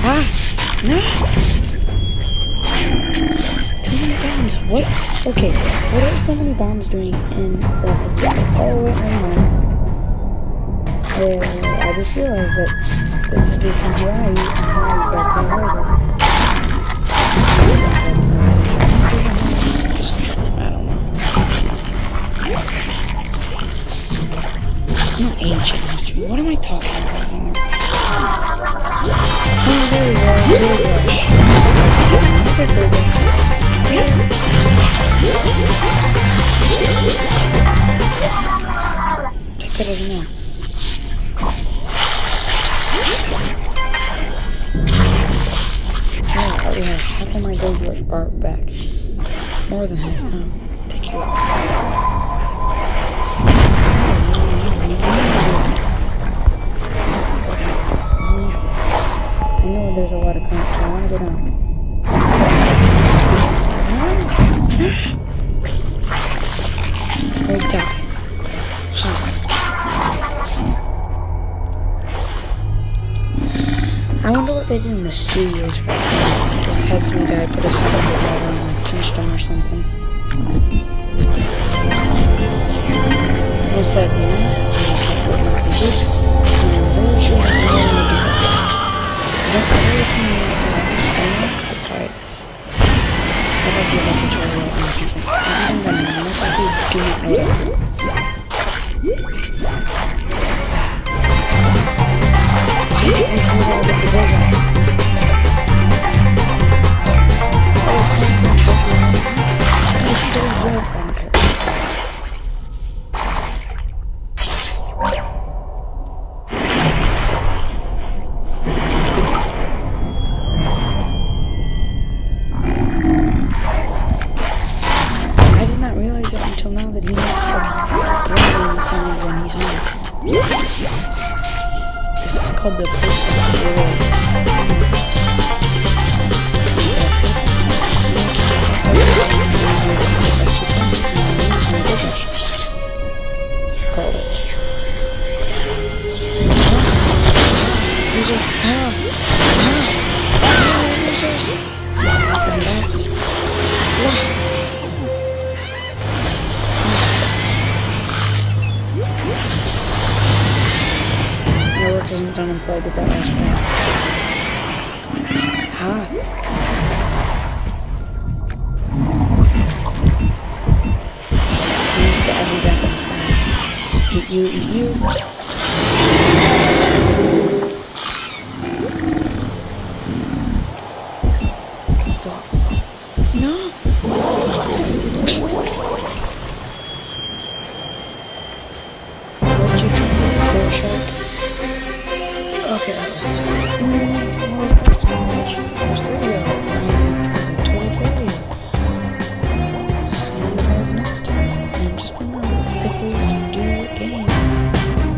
Ah! No! Too many bombs. What? Okay, what are so many bombs doing in the Pacific? Oh, wait, hang on. I just realized that this is based on Hawaii, and Hawaii's back in Florida. I don't know. Not ancient history. What am I talking about anymore? Oh, there we go. Take that as a no. Oh, I already have half of my gold rush bar back. More than half now. Take you out. I know there's a water current, so I want to go down. Or die. Huh. I wonder what they did in the studios for this game. Just had some guy put his head on the water and like pinched him or something. What's that, you know? Besides, I don't do like a tutorial or something. I'm gonna most likely do not know that. I think we can go with the burger. I'm so good on her. Until now that he makes rumbling sounds when he's on. This is called the Place of the World. Isn't done until I get that last one. Ah. I used to add me back on the side. Eat you, eat you. No! What'd you try to do, shark? Okay, that was too much.